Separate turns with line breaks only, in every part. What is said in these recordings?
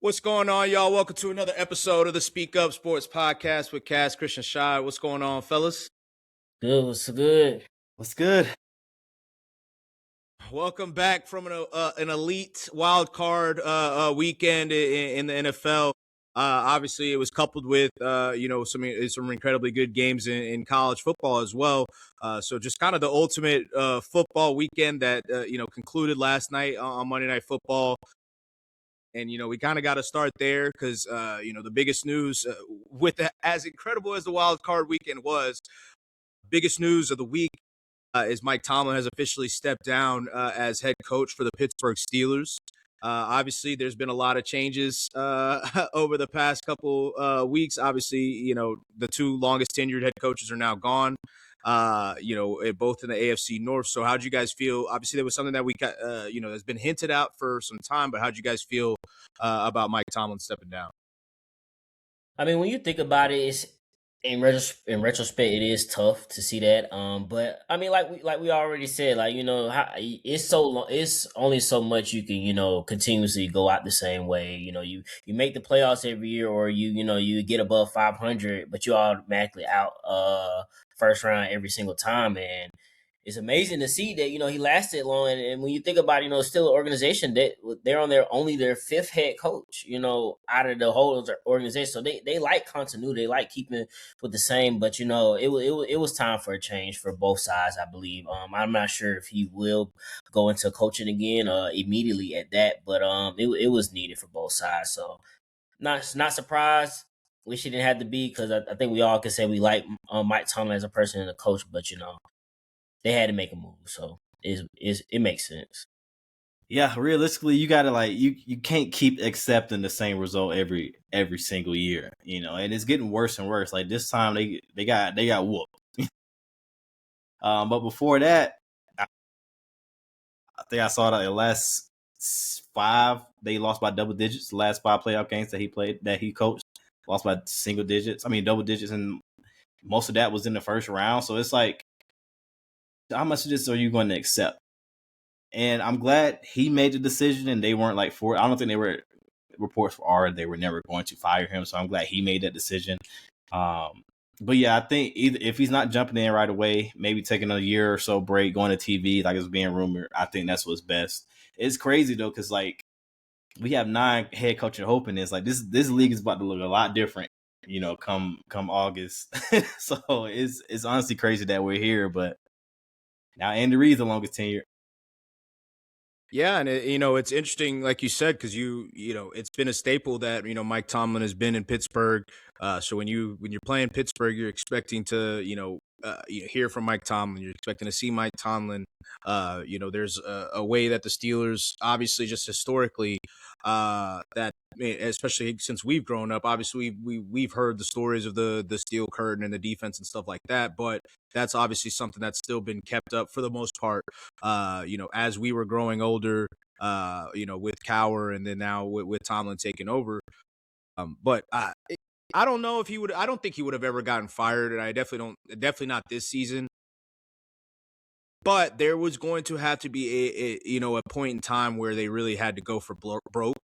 What's going on, y'all? Welcome to another episode of the Speak Up Sports Podcast with Cass, Christian, Shy. What's going on, fellas?
Good, what's good?
What's good?
Welcome back from an elite wildcard weekend in the NFL. Obviously, it was coupled with some incredibly good games in college football as well. So just kind of the ultimate football weekend that concluded last night on Monday Night Football. And, we kind of got to start there because, the biggest news as incredible as the wild card weekend was, biggest news of the week is Mike Tomlin has officially stepped down as head coach for the Pittsburgh Steelers. Obviously, there's been a lot of changes over the past couple weeks. Obviously, the two longest tenured head coaches are now gone. Both in the AFC North. So how'd you guys feel? Obviously, there was something that we got, has been hinted out for some time, but how'd you guys feel about Mike Tomlin stepping down?
I mean, when you think about it, it's in retrospect, it is tough to see that. But I mean, like we already said, it's so long, it's only so much you can continuously go out the same way. You make the playoffs every year, or you get above 500, but you automatically out first round every single time, and it's amazing to see that he lasted long. And when you think about still an organization that they're on their fifth head coach out of the whole organization, so they like continuity, they like keeping with the same. But it was time for a change for both sides, I believe. I'm not sure if he will go into coaching again immediately at that, but it was needed for both sides. So not surprised. Wish it didn't have to be, because I think we all can say we like Mike Tomlin as a person and a coach, but they had to make a move, so it makes sense.
Yeah, realistically, you gotta you can't keep accepting the same result every single year, and it's getting worse and worse. Like this time, they got whooped. But before that, I think I saw that the last 5 they lost by double digits. The last 5 playoff games that he coached lost by double digits, and most of that was in the first round. So it's like, how much of this are you going to accept? And I'm glad he made the decision, and they weren't I don't think they were reports they were never going to fire him. So I'm glad he made that decision. But yeah, I think either if he's not jumping in right away, maybe taking a year or so break, going to TV like it's being rumored, I think that's what's best. It's crazy though, because we have 9 head coaching openings. Like this league is about to look a lot different, come August. So it's honestly crazy that we're here. But now Andy Reid's the longest tenure.
Yeah, and it's interesting, like you said, because it's been a staple that Mike Tomlin has been in Pittsburgh. So when you're playing Pittsburgh, you're expecting to hear from Mike Tomlin. You're expecting to see Mike Tomlin. There's a way that the Steelers, obviously, just historically, that especially since we've grown up, obviously we've heard the stories of the steel curtain and the defense and stuff like that, but that's obviously something that's still been kept up for the most part. As we were growing older, with Cowher, and then now with Tomlin taking over. But I don't know if he would. I don't think he would have ever gotten fired, and I definitely not this season. But there was going to have to be a point in time where they really had to go for broke,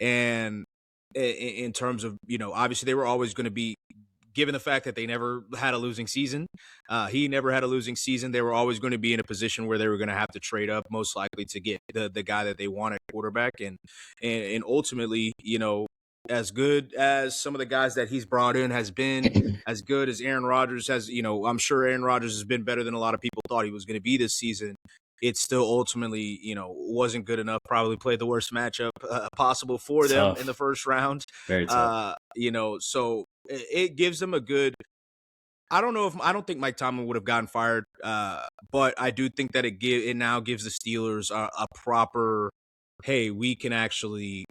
and in terms of obviously they were always going to be, given the fact that they never had a losing season, he never had a losing season. They were always going to be in a position where they were going to have to trade up, most likely to get the guy that they want at quarterback, and ultimately, as good as some of the guys that he's brought in has been, as good as Aaron Rodgers has, I'm sure Aaron Rodgers has been better than a lot of people thought he was going to be this season. It still ultimately, wasn't good enough. Probably played the worst matchup possible for them in the first round.
Very tough.
So it gives them a good. I don't think Mike Tomlin would have gotten fired, but I do think that it now gives the Steelers a proper, hey, we can actually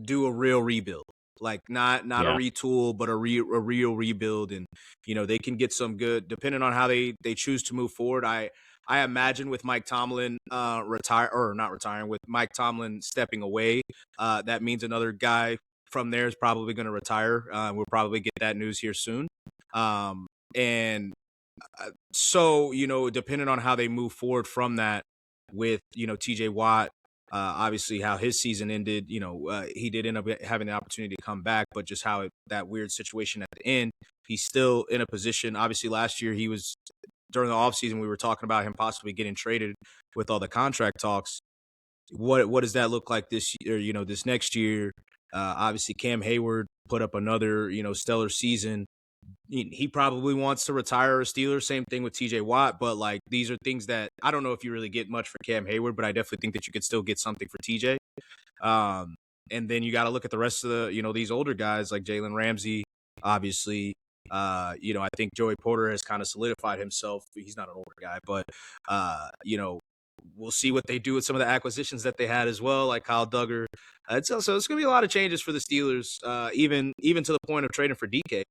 do a real rebuild, like not a retool, but a real rebuild, and they can get some good, depending on how they choose to move forward. I imagine with Mike Tomlin with Mike Tomlin stepping away, that means another guy from there is probably going to retire. We'll probably get that news here soon. And so, depending on how they move forward from that with, TJ Watt, Obviously, how his season ended, he did end up having the opportunity to come back, but just how that weird situation at the end, he's still in a position. Obviously, last year during the offseason, we were talking about him possibly getting traded with all the contract talks. What does that look like this year? This next year? Obviously, Cam Hayward put up another stellar season. He probably wants to retire a Steeler. Same thing with TJ Watt. But like, these are things that I don't know if you really get much for Cam Hayward, but I definitely think that you could still get something for TJ. And then you got to look at the rest of the, these older guys like Jalen Ramsey, obviously. I think Joey Porter has kind of solidified himself. He's not an older guy, but, we'll see what they do with some of the acquisitions that they had as well, like Kyle Duggar. So it's going to be a lot of changes for the Steelers, even to the point of trading for DK.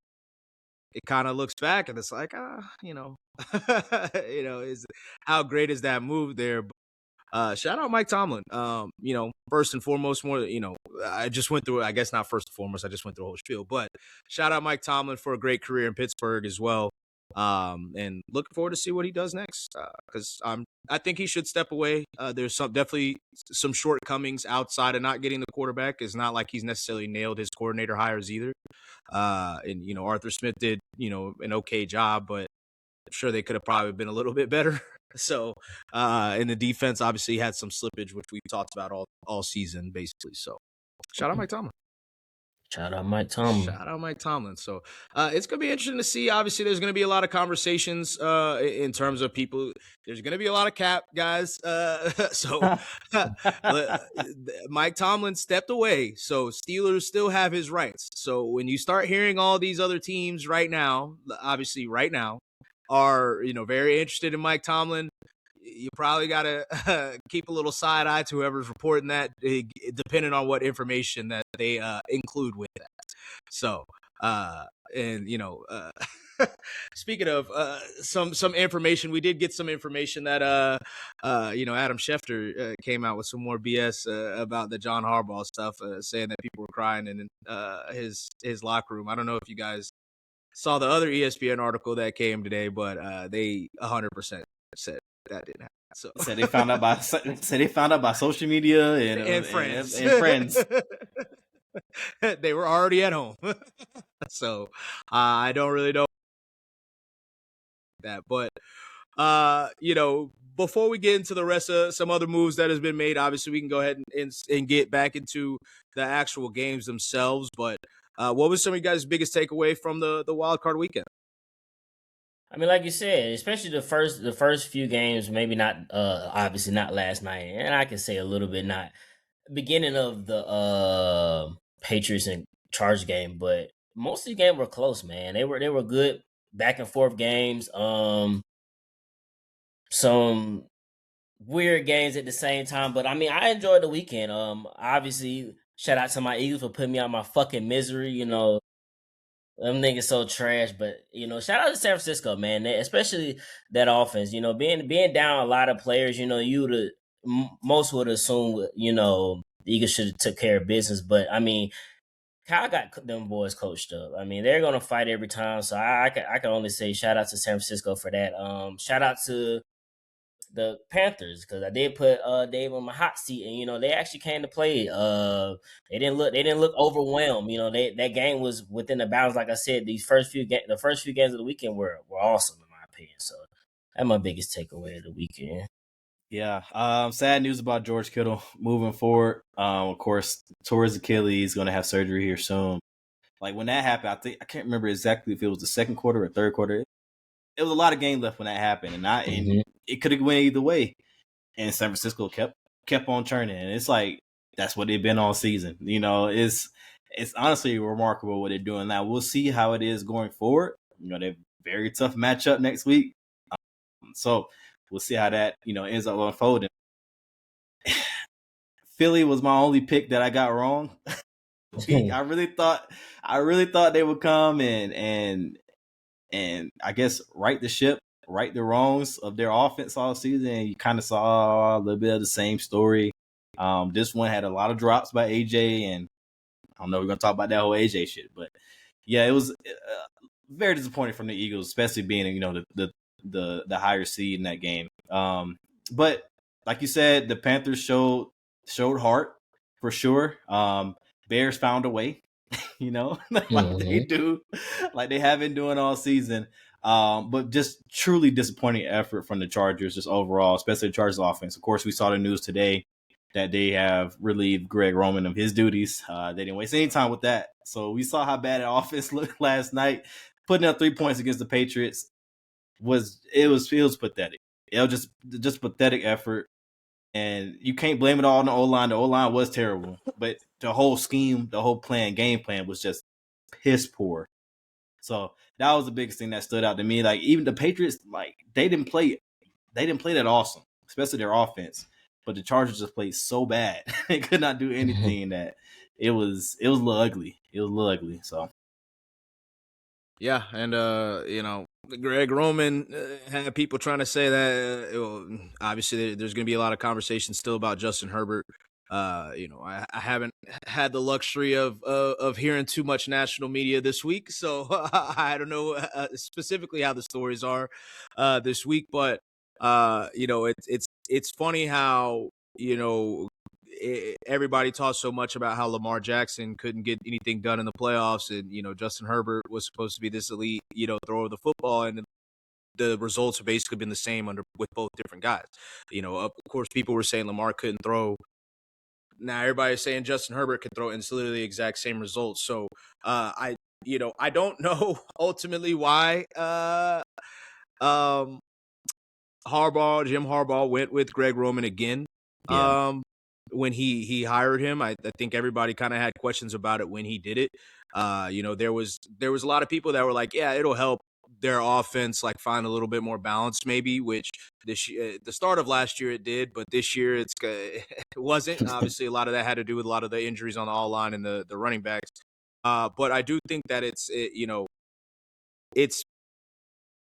It kind of looks back and it's like, is how great is that move there? Shout out Mike Tomlin. First and foremost, I just went through, I guess not first and foremost, I just went through a whole spiel, but shout out Mike Tomlin for a great career in Pittsburgh as well. And looking forward to see what he does next. Cause I think he should step away. There's definitely some shortcomings outside of not getting the quarterback. It's not like he's necessarily nailed his coordinator hires either. And Arthur Smith did, an okay job, but I'm sure they could have probably been a little bit better. So, and the defense obviously had some slippage, which we talked about all season, basically. So, shout out Mike Tomlin.
Shout out Mike Tomlin.
Shout out Mike Tomlin. So, it's going to be interesting to see. Obviously, there's going to be a lot of conversations in terms of people. There's going to be a lot of cap, guys. So, Mike Tomlin stepped away. So, Steelers still have his rights. So, when you start hearing all these other teams right now, are very interested in Mike Tomlin, you probably got to keep a little side eye to whoever's reporting that, depending on what information that they include with that. So, speaking of some information, we did get some information that Adam Schefter came out with some more BS about the John Harbaugh stuff, saying that people were crying in his locker room. I don't know if you guys saw the other ESPN article that came today, but they 100% said that didn't happen. So
said they found out by social media and
friends
and friends.
They were already at home. So I don't really know that, but before we get into the rest of some other moves that has been made, obviously we can go ahead and get back into the actual games themselves. But what was some of you guys' biggest takeaway from the Wildcard Weekend?
I mean, like you said, especially the first few games, maybe not, obviously not last night, and I can say a little bit not beginning of the Patriots and Chargers game, but most of the game were close, man. They were good back and forth games. Some weird games at the same time, but I mean, I enjoyed the weekend. Obviously, shout out to my Eagles for putting me out of my fucking misery. Them niggas so trash, but shout out to San Francisco, man. Especially that offense. Being down a lot of players. Most would assume the Eagles should have took care of business, but I mean, Kyle got them boys coached up. I mean, they're gonna fight every time. So I can only say shout out to San Francisco for that. Shout out to the Panthers, because I did put Dave on my hot seat, and they actually came to play. They didn't look overwhelmed. That game was within the bounds. Like I said, the first few games of the weekend were awesome in my opinion. So that's my biggest takeaway of the weekend.
Yeah. Sad news about George Kittle moving forward. Of course, tore his Achilles, going to have surgery here soon. Like when that happened, I can't remember exactly if it was the second quarter or third quarter. It was a lot of game left when that happened, and it could have went either way. And San Francisco kept on churning, and it's like that's what they've been all season. It's honestly remarkable what they're doing now. We'll see how it is going forward. They have a very tough matchup next week, so we'll see how that ends up unfolding. Philly was my only pick that I got wrong. I really thought they would come and I guess right the ship, right the wrongs of their offense all season. And you kind of saw a little bit of the same story. This one had a lot of drops by AJ, and I don't know, we're going to talk about that whole AJ shit. But yeah, it was very disappointing from the Eagles, especially being, the higher seed in that game. But like you said, the Panthers showed showed heart for sure. Bears found a way, like they do, like they have been doing all season. But just truly disappointing effort from the Chargers, just overall, especially the Chargers offense. Of course, we saw the news today that they have relieved Greg Roman of his duties. They didn't waste any time with that. So we saw how bad the offense looked last night. Putting up 3 points against the Patriots was pathetic. It was just pathetic effort. And you can't blame it all on the O-line. The O-line was terrible. But the whole scheme, the whole game plan was just piss poor. So that was the biggest thing that stood out to me. Like, even the Patriots, like, they didn't play that awesome, especially their offense. But the Chargers just played so bad. They could not do anything that it was a little ugly. It was a little ugly. So
yeah, and Greg Roman had people trying to say that obviously there's going to be a lot of conversation still about Justin Herbert. I haven't had the luxury of hearing too much national media this week, so I don't know specifically how the stories are this week. But it's funny how everybody talks so much about how Lamar Jackson couldn't get anything done in the playoffs, and Justin Herbert was supposed to be this elite thrower of the football, and the results have basically been the same with both different guys. Of course, people were saying Lamar couldn't throw. Now everybody's saying Justin Herbert could throw, and it's literally the exact same results. So I don't know ultimately why Jim Harbaugh went with Greg Roman again.
yeah.
When he hired him, I think everybody kind of had questions about it when he did it. There was a lot of people that were like, yeah, it'll help their offense like find a little bit more balance maybe, which the start of last year it did, but this year it wasn't. Obviously, a lot of that had to do with a lot of the injuries on the all-line and the running backs. But I do think that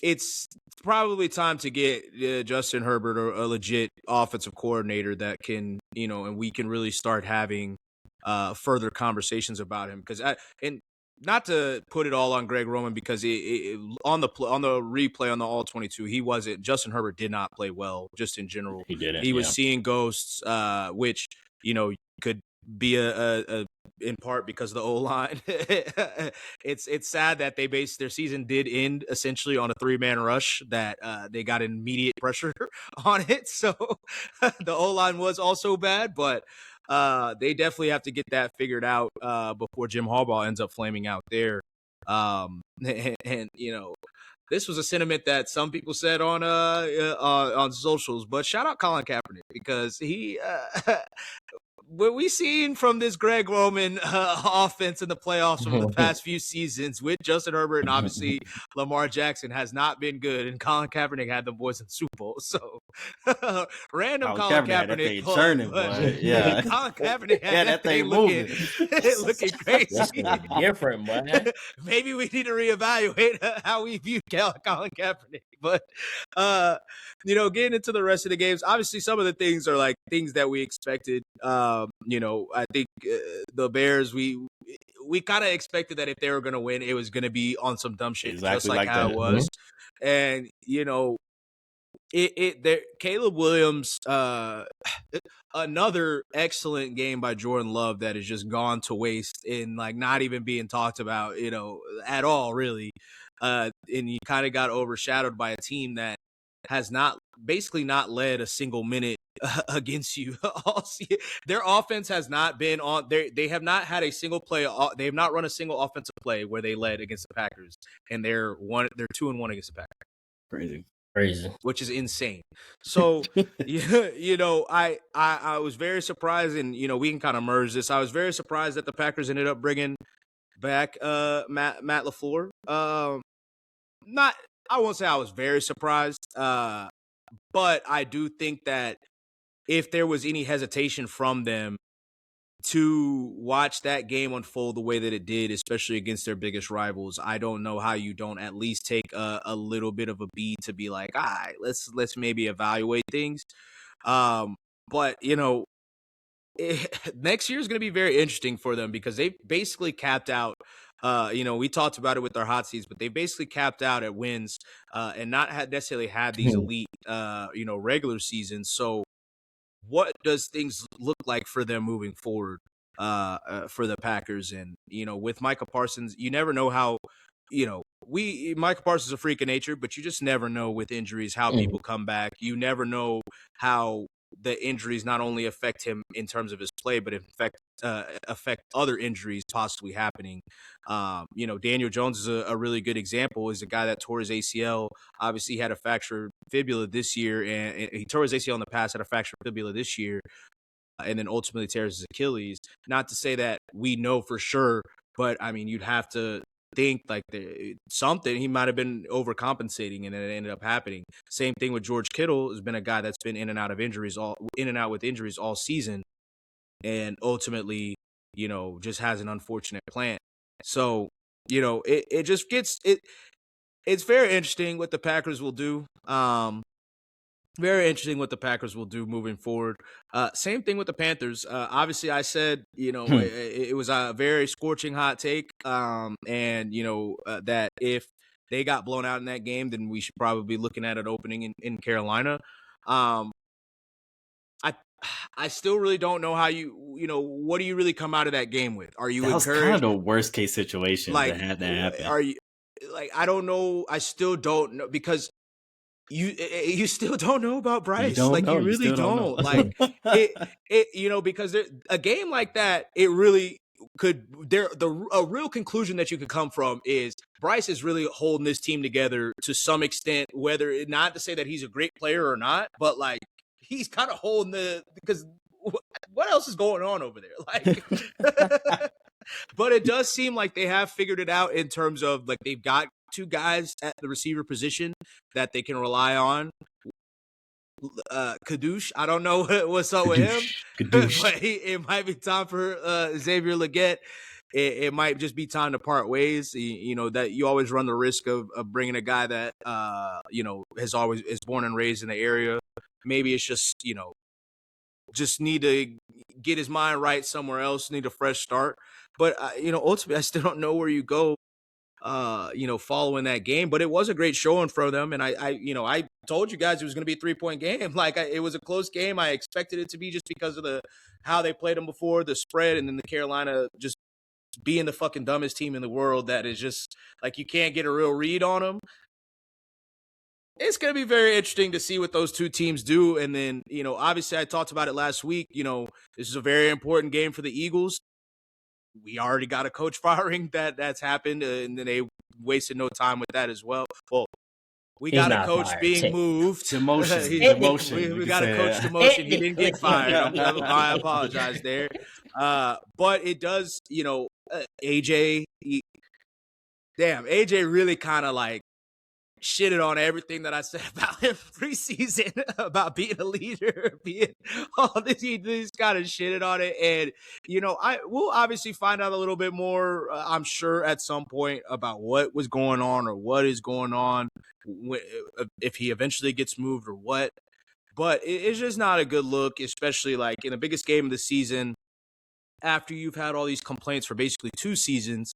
it's probably time to get Justin Herbert or a legit offensive coordinator that can, and we can really start having further conversations about him. And not to put it all on Greg Roman, because on the replay on the All-22, Justin Herbert did not play well just in general.
He didn't.
He was seeing ghosts, which could be a in part because of the O-line. It's sad that their season did end essentially on a 3-man rush that they got immediate pressure on it. So the O-line was also bad, but they definitely have to get that figured out before Jim Harbaugh ends up flaming out there. And this was a sentiment that some people said on socials, but shout out Colin Kaepernick, because he what we seen from this Greg Roman offense in the playoffs over the past few seasons with Justin Herbert and obviously Lamar Jackson has not been good, and Colin Kaepernick had the boys in the Super Bowl. So random Colin Kaepernick,
yeah,
Colin Kaepernick had that thing looking crazy.
That's different, man.
Maybe we need to reevaluate how we view Colin Kaepernick. But getting into the rest of the games, obviously some of the things are like things that we expected. I think the Bears, we kind of expected that if they were going to win, it was going to be on some dumb shit,
exactly
just like how
that.
it was. And Caleb Williams, another excellent game by Jordan Love that has just gone to waste in like not even being talked about, at all, really. And you kind of got overshadowed by a team that has basically not led a single minute against you. Their offense has not been on. They have not had a single play. They have not run a single offensive play where they led against the Packers, and they're 2-1 against the Packers.
Crazy,
which is insane. So, I was very surprised, and we can kind of merge this. I was very surprised that the Packers ended up bringing back Matt LaFleur. I won't say I was very surprised, but I do think that if there was any hesitation from them to watch that game unfold the way that it did, especially against their biggest rivals, I don't know how you don't at least take a little bit of a beat to be like, all right, let's maybe evaluate things. But next year is going to be very interesting for them, because they basically capped out. We talked about it with our hot seats, but they basically capped out at wins and not necessarily had these elite, regular seasons. So what does things look like for them moving forward for the Packers? And, with Micah Parsons, you never know how, Micah Parsons is a freak of nature, but you just never know with injuries how people come back. You never know how the injuries not only affect him in terms of his play, but affect other injuries possibly happening. Daniel Jones is a really good example. Is a guy that tore his ACL. Obviously, he had a fractured fibula this year, and he tore his ACL in the past, had a fractured fibula this year, and then ultimately tears his Achilles. Not to say that we know for sure, but I mean, you'd have to think like something he might have been overcompensating, and it ended up happening. Same thing with George Kittle. Has been a guy that's been in and out with injuries all season, and ultimately, just has an unfortunate plant. So, it just gets it. It's very interesting what the Packers will do. Very interesting what the Packers will do moving forward. Same thing with the Panthers. Obviously, I said, it was a very scorching hot take. That if they got blown out in that game, then we should probably be looking at an opening in Carolina. I still really don't know how what do you really come out of that game with? Are you
that
encouraged?
Was kind of the worst case situation that had to happen.
Are you I don't know. I still don't know because you still don't know about Bryce. You really don't. Like because a game like that, it really could. A real conclusion that you could come from is Bryce is really holding this team together to some extent. Whether not to say that he's a great player or not, but like he's kind of holding because what else is going on over there? Like. But it does seem like they have figured it out in terms of like they've got two guys at the receiver position that they can rely on. Kadoosh, I don't know what's up with him, but it might be time for Xavier Legette. It might just be time to part ways. That you always run the risk of bringing a guy that is born and raised in the area. Maybe it's just just need to get his mind right somewhere else, need a fresh start. But, ultimately, I still don't know where you go, following that game. But it was a great showing for them. And I told you guys it was going to be a 3-point game. Like, it was a close game. I expected it to be just because of how they played them before, the spread, and then the Carolina just being the fucking dumbest team in the world that is just, like, you can't get a real read on them. It's going to be very interesting to see what those two teams do. And then, obviously I talked about it last week. This is a very important game for the Eagles. We already got a coach firing that's happened, and then they wasted no time with that as well. Well, we got a coach being moved.
Demotion.
We got a coach demotion. He didn't get fired. I apologize there. But it does, AJ really kind of like shitted on everything that I said about him preseason about being a leader, being all this. He's kind of shitted on it, and we'll obviously find out a little bit more. I'm sure at some point about what was going on or what is going on, if he eventually gets moved or what. But it's just not a good look, especially like in the biggest game of the season. After you've had all these complaints for basically 2 seasons.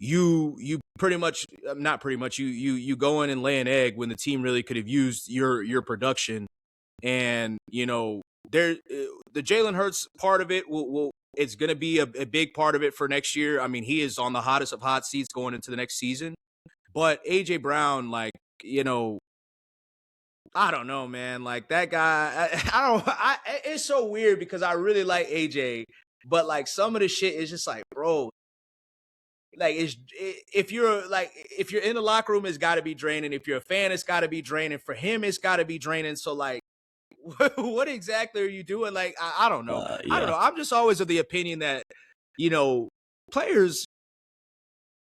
You pretty much not pretty much you go in and lay an egg when the team really could have used your production, and the Jalen Hurts part of it will it's going to be a big part of it for next year. I mean, he is on the hottest of hot seats going into the next season, but AJ Brown, like I don't know, man, like that guy, it's so weird because I really like AJ, but like some of the shit is just like, bro. Like if you're in the locker room, it's got to be draining. If you're a fan, it's got to be draining. For him, it's got to be draining. So like, what exactly are you doing? Like, I don't know. I don't know. I'm just always of the opinion that players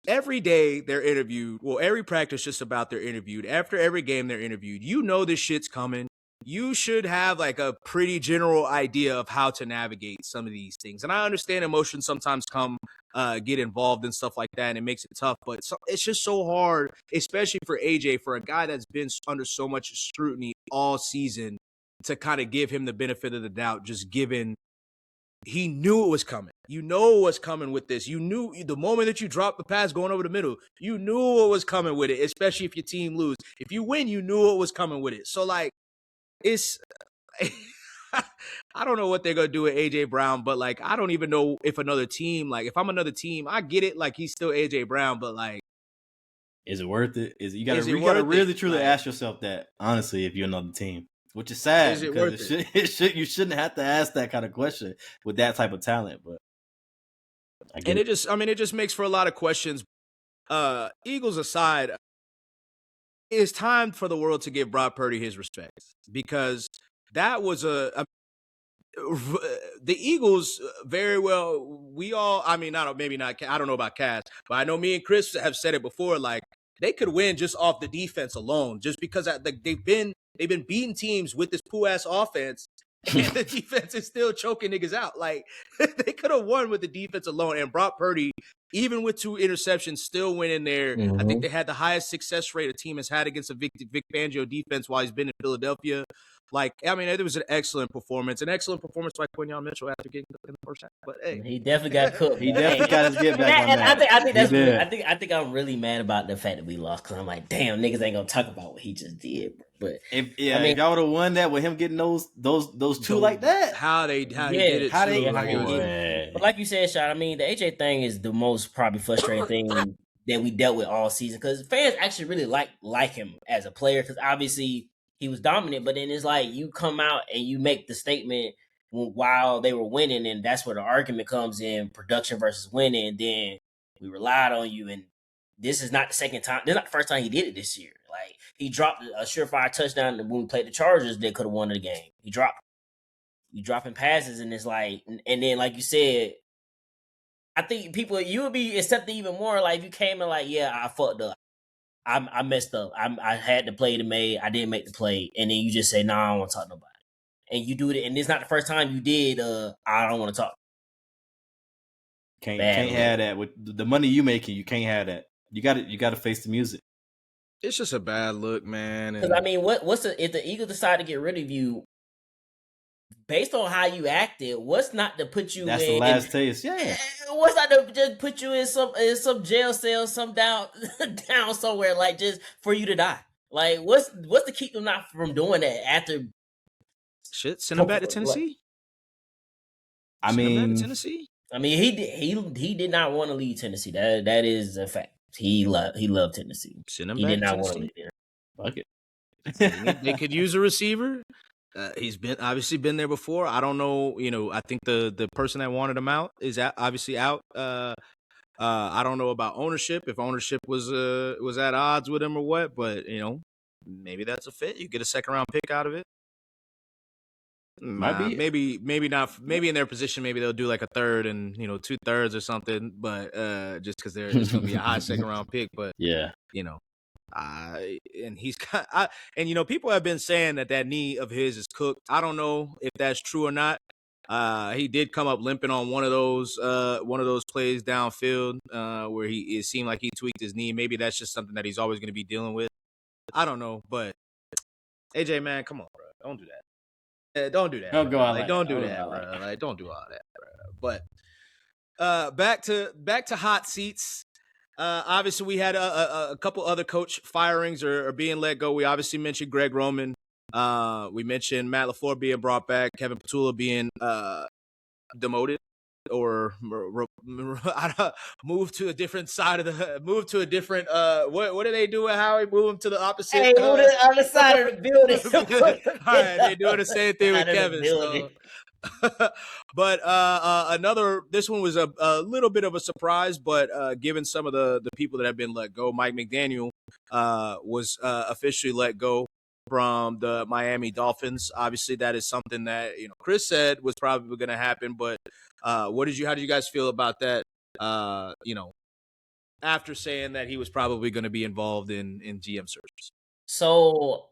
every day they're interviewed. Well, every practice just about they're interviewed. After every game they're interviewed. This shit's coming. You should have like a pretty general idea of how to navigate some of these things. And I understand emotions sometimes get involved and stuff like that, and it makes it tough. But it's just so hard, especially for AJ, for a guy that's been under so much scrutiny all season, to kind of give him the benefit of the doubt, just given he knew it was coming. You know what's coming with this. You knew the moment that you dropped the pass going over the middle, you knew what was coming with it, especially if your team lose. If you win, you knew what was coming with it. So like, it's I don't know what they're gonna do with AJ Brown, but like I don't even know if another team, like if I'm another team, I get it, like he's still AJ Brown, but like,
is it worth it? You gotta
really
truly ask yourself that, honestly, if you're another team. Which is sad because you shouldn't have to ask that kind of question with that type of talent. But
it just makes for a lot of questions. Eagles aside, it's time for the world to give Brock Purdy his respects because that was the Eagles very well. We all, I mean, maybe not. I don't know about Cass, but I know me and Chris have said it before. Like they could win just off the defense alone, just because they've been beating teams with this poo ass offense, and the defense is still choking niggas out. Like they could have won with the defense alone, and Brock Purdy, even with 2 interceptions, still went in there. I think they had the highest success rate a team has had against a Vic Fangio defense while he's been in Philadelphia. Like, I mean, it was an excellent performance by Quinyon Mitchell after getting cooked in the first half. But hey,
he definitely got cooked.
He definitely got his get back on that.
I think that's really, I think I'm really mad about the fact that we lost because I'm like, damn, niggas ain't gonna talk about what he just did. But
if y'all would have won that with him getting those 2 like that,
how he did it.
But like you said, Sean, I mean, the AJ thing is the most probably frustrating thing that we dealt with all season because fans actually really like him as a player because obviously he was dominant, but then it's like you come out and you make the statement while they were winning, and that's where the argument comes in: production versus winning. And then we relied on you, and this is not the second time. This is not the first time he did it this year. Like he dropped a surefire touchdown when we played the Chargers that could have won the game. You dropping passes, and it's like, and then like you said, I think you would be accepting even more. Like if you came in like, yeah, I fucked up. I messed up. I had the play to make. I didn't make the play, and then you just say, "Nah, I don't want to talk to nobody." And you do it, and it's not the first time you did. I don't want to talk.
Can't have that with the money you making. You can't have that. You got to face the music.
It's just a bad look, man.
Because I mean, if the Eagles decide to get rid of you? Based on how you acted, what's not to put you
That's
in...
the last taste, yeah.
What's not to just put you in some jail cell, some down somewhere, like just for you to die? Like, what's to keep them not from doing that after...
Shit, send him back to Tennessee?
I mean,
he did not want to leave Tennessee. That is a fact. He loved Tennessee.
Send him
he
back
did
to
not
Tennessee.
want to leave there.
Fuck it.
They could use a receiver. He's obviously been there before. I don't know. I think the person that wanted him out is obviously out. I don't know about ownership. If ownership was at odds with him or what, but maybe that's a fit. You get a second round pick out of it.
Might be.
Maybe not. Maybe in their position, maybe they'll do like a third and 2/3 or something. But just because it's going to be a high second round pick. But
yeah,
and he's got, people have been saying that knee of his is cooked. I don't know if that's true or not. He did come up limping on one of those plays downfield where it seemed like he tweaked his knee. Maybe that's just something that he's always going to be dealing with. I don't know, but AJ, man, come on, bro, don't do that. Don't do that.
Don't go out
don't do that, bro. Like, don't do all that, bro. But back to hot seats. Obviously, we had a couple other coach firings or being let go. We obviously mentioned Greg Roman. We mentioned Matt LaFleur being brought back, Kevin Patullo being demoted or moved to a different side of what do they do with Howie? Move him to the opposite.
Hey, move to the other side of the building.
All right, they're doing the same thing with Kevin. So. But this one was a little bit of a surprise, but given some of the people that have been let go, Mike McDaniel was officially let go from the Miami Dolphins. Obviously, that is something that Chris said was probably going to happen. But how did you guys feel about that? After saying that he was probably going to be involved in GM searches.
So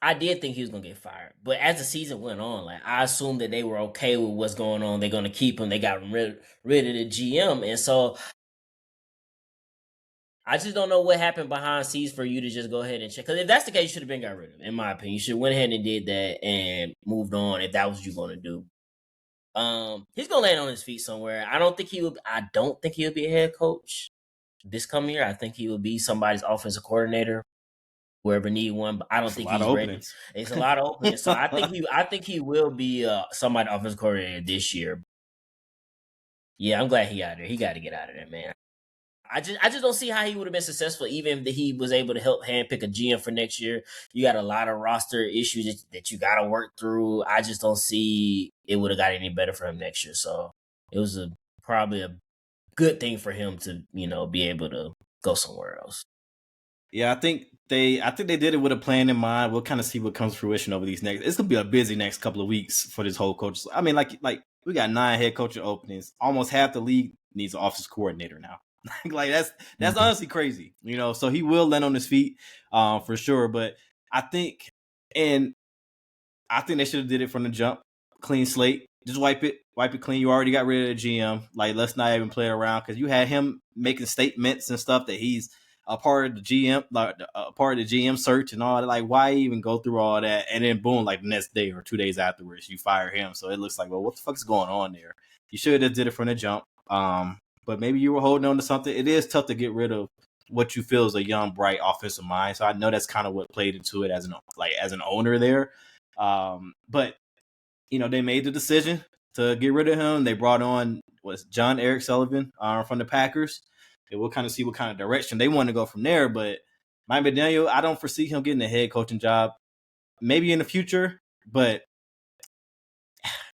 I did think he was going to get fired. But as the season went on, like I assumed that they were okay with what's going on. They're going to keep him. They got rid of the GM. And so I just don't know what happened behind scenes for you to just go ahead and check. Because if that's the case, you should have been got rid of him, in my opinion. You should have went ahead and did that and moved on if that was what you going to do. He's going to land on his feet somewhere. I don't think he would be a head coach this coming year. I think he would be somebody's offensive coordinator. whoever need one. But I don't
It's a
think
lot
he's
of
ready.
openings.
It's a lot of openings. So I think he will be somebody offensive coordinator this year. Yeah, I'm glad he out there. He got to get out of there, man. I just don't see how he would have been successful even if he was able to help handpick a GM for next year. You got a lot of roster issues that you got to work through. I just don't see it would have got any better for him next year. So it was probably a good thing for him to be able to go somewhere else.
Yeah, I think they did it with a plan in mind. We'll kind of see what comes to fruition over these next. It's gonna be a busy next couple of weeks for this whole coach. I mean, like we got 9 head coaching openings. Almost half the league needs an offensive coordinator now. Like that's honestly crazy, So he will land on his feet, for sure. But I think they should have did it from the jump, clean slate. Just wipe it clean. You already got rid of the GM. Like, let's not even play around because you had him making statements and stuff that he's a part of the GM, like a part of the GM search and all that. Like, why even go through all that? And then boom, like the next day or 2 days afterwards, you fire him. So it looks like, well, what the fuck is going on there? You should have did it from the jump. But maybe you were holding on to something. It is tough to get rid of what you feel is a young, bright offensive mind. So I know that's kind of what played into it as an owner there. But they made the decision to get rid of him. They brought on John Eric Sullivan from the Packers. And we'll kind of see what kind of direction they want to go from there. But Mike McDaniel, I don't foresee him getting a head coaching job. Maybe in the future, but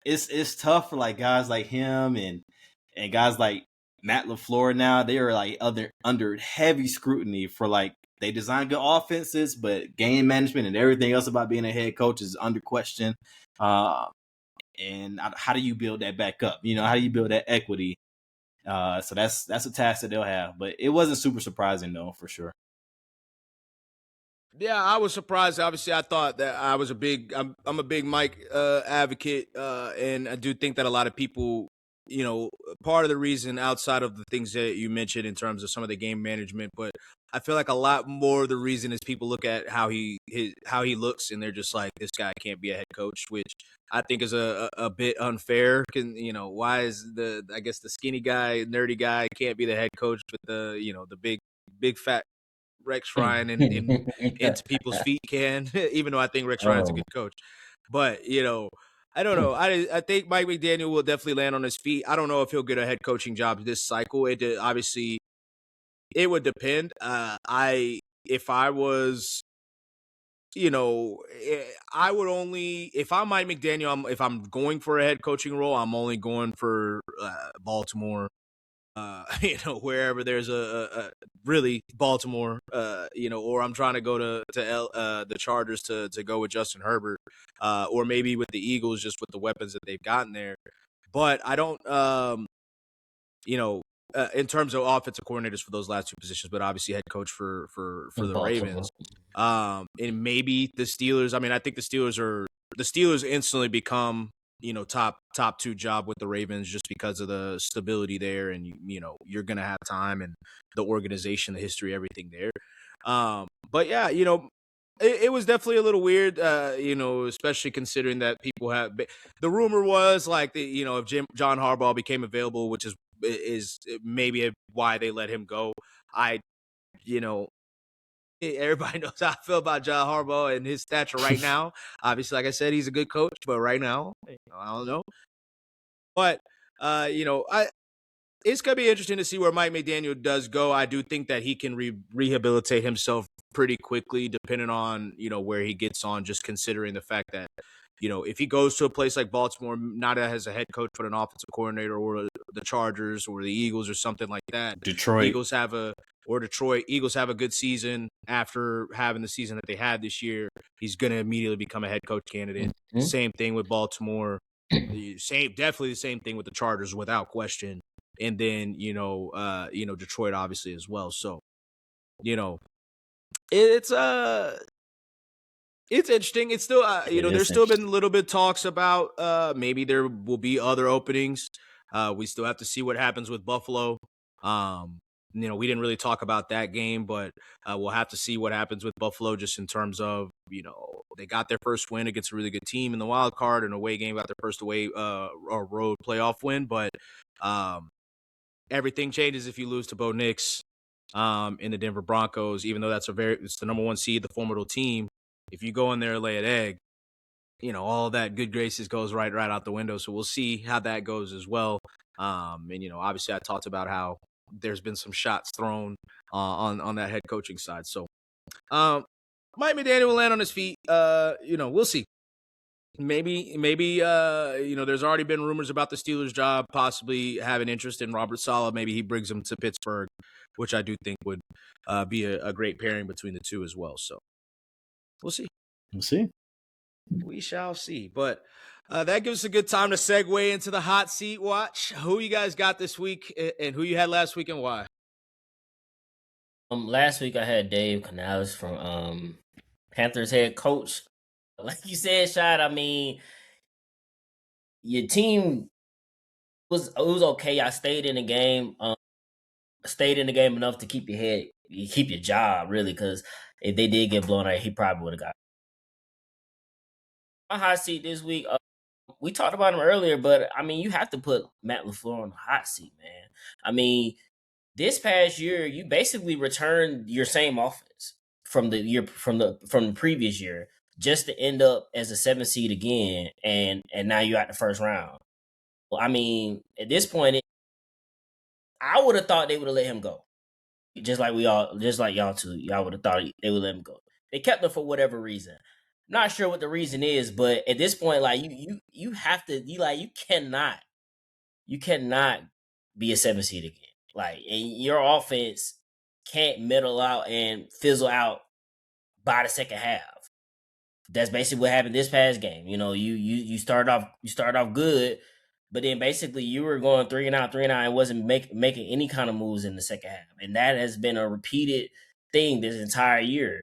it's tough for like guys like him and guys like Matt LaFleur now. They are like under heavy scrutiny for like they design good offenses, but game management and everything else about being a head coach is under question. And how do you build that back up? How do you build that equity? So that's a task that they'll have, but it wasn't super surprising though, for sure.
Yeah, I was surprised. Obviously, I thought that I'm a big Mike advocate, and I do think that a lot of people, part of the reason outside of the things that you mentioned in terms of some of the game management, but I feel like a lot more of the reason is people look at how he looks and they're just like, this guy can't be a head coach, which I think is a bit unfair. Why is the skinny guy, nerdy guy can't be the head coach, but the big fat Rex Ryan into people's feet can, even though I think Rex Ryan's a good coach. But, I don't know. I think Mike McDaniel will definitely land on his feet. I don't know if he'll get a head coaching job this cycle. Obviously, it would depend. If I was, I would only, if I'm Mike McDaniel, if I'm going for a head coaching role, I'm only going for Baltimore. Wherever there's a really Baltimore, or I'm trying to go to the Chargers to go with Justin Herbert, or maybe with the Eagles just with the weapons that they've gotten there. But I don't, in terms of offensive coordinators for those last two positions, but obviously head coach for the
Baltimore.
Ravens, and maybe the Steelers. I mean, I think the Steelers instantly become top 2 job with the Ravens just because of the stability there, and you're gonna have time and the organization, the history, everything there. But yeah, it was definitely a little weird, especially considering that people have the rumor was like if John Harbaugh became available, which is maybe why they let him go. Everybody knows how I feel about John Harbaugh and his stature right now. Obviously, like I said, he's a good coach, but right now, I don't know. But it's gonna be interesting to see where Mike McDaniel does go. I do think that he can rehabilitate himself pretty quickly, depending on where he gets on. Just considering the fact that if he goes to a place like Baltimore, not as a head coach but an offensive coordinator, or the Chargers or the Eagles or something like that,
Detroit
Eagles have a good season after having the season that they had this year. He's gonna immediately become a head coach candidate. Mm-hmm. Same thing with Baltimore. Definitely the same thing with the Chargers, without question. And then Detroit obviously as well. So it's interesting. It's still there's still been a little bit talks about maybe there will be other openings. We still have to see what happens with Buffalo. We didn't really talk about that game, but we'll have to see what happens with Buffalo just in terms of, they got their first win against a really good team in the wild card, and away game got their first away road playoff win. But everything changes if you lose to Bo Nix in the Denver Broncos, even though it's the number one seed, the formidable team. If you go in there and lay an egg, all that good graces goes right out the window. So we'll see how that goes as well. And obviously I talked about how there's been some shots thrown on that head coaching side. So Mike McDaniel will land on his feet. We'll see. Maybe there's already been rumors about the Steelers' job, possibly having interest in Robert Saleh. Maybe he brings him to Pittsburgh, which I do think would be a great pairing between the two as well. So we'll see.
We'll see.
We shall see. But that gives us a good time to segue into the hot seat watch. Who you guys got this week and who you had last week and why?
Last week I had Dave Canales from Panthers head coach. Like you said, Shad, I mean, your team was okay. I stayed in the game. Stayed in the game enough to keep your job, really, because if they did get blown out, he probably would have got my hot seat this week. We talked about him earlier, but I mean, you have to put Matt LaFleur on the hot seat, man. I mean, this past year, you basically returned your same offense from the previous year, just to end up as a 7 seed again, and now you're at the first round. Well, I mean, at this point, I would have thought they would have let him go, just like y'all two. Y'all would have thought they would let him go. They kept him for whatever reason. Not sure what the reason is, but at this point, like you have to, you cannot be a 7 seed again. Like, and your offense can't middle out and fizzle out by the second half. That's basically what happened this past game. You started off good, but then basically you were going 3-and-out, and wasn't making any kind of moves in the second half, and that has been a repeated thing this entire year.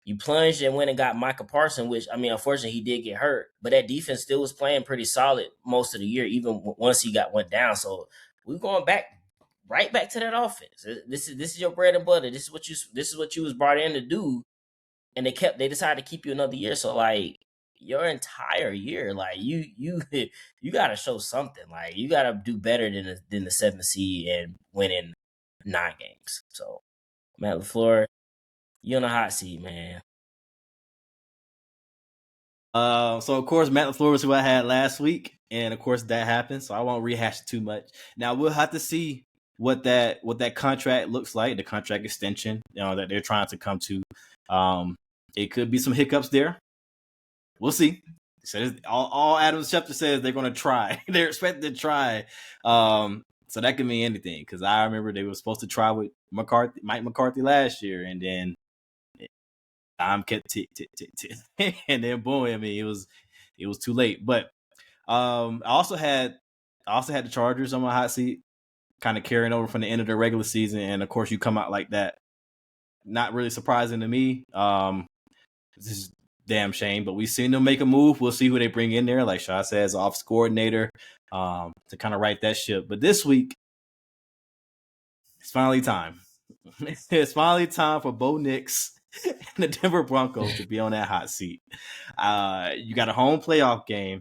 You plunged and went and got Micah Parsons, which, I mean, unfortunately, he did get hurt. But that defense still was playing pretty solid most of the year, even once he went down. So we're going right back to that offense. This is your bread and butter. This is what you was brought in to do, and they decided to keep you another year. So like your entire year, like you got to show something. Like you got to do better than the 7th seed and winning 9 games. So Matt LaFleur, you're on a hot seat, man.
So of course Matt LaFleur was who I had last week, and of course that happened. So I won't rehash it too much. Now we'll have to see what that contract looks like, the contract extension, that they're trying to come to. It could be some hiccups there. We'll see. So all Adam Schefter says they're going to try. They're expected to try. So that could mean anything, because I remember they were supposed to try with Mike McCarthy last year, and then time kept tick, and then boom. I mean, it was too late. But I also had the Chargers on my hot seat, kind of carrying over from the end of the regular season, and of course you come out like that. Not really surprising to me. This is damn shame, but we've seen them make a move. We'll see who they bring in there, like Shaw says, offensive coordinator, to kind of right that ship. But this week, it's finally time. It's finally time for Bo Nix and the Denver Broncos to be on that hot seat. You got a home playoff game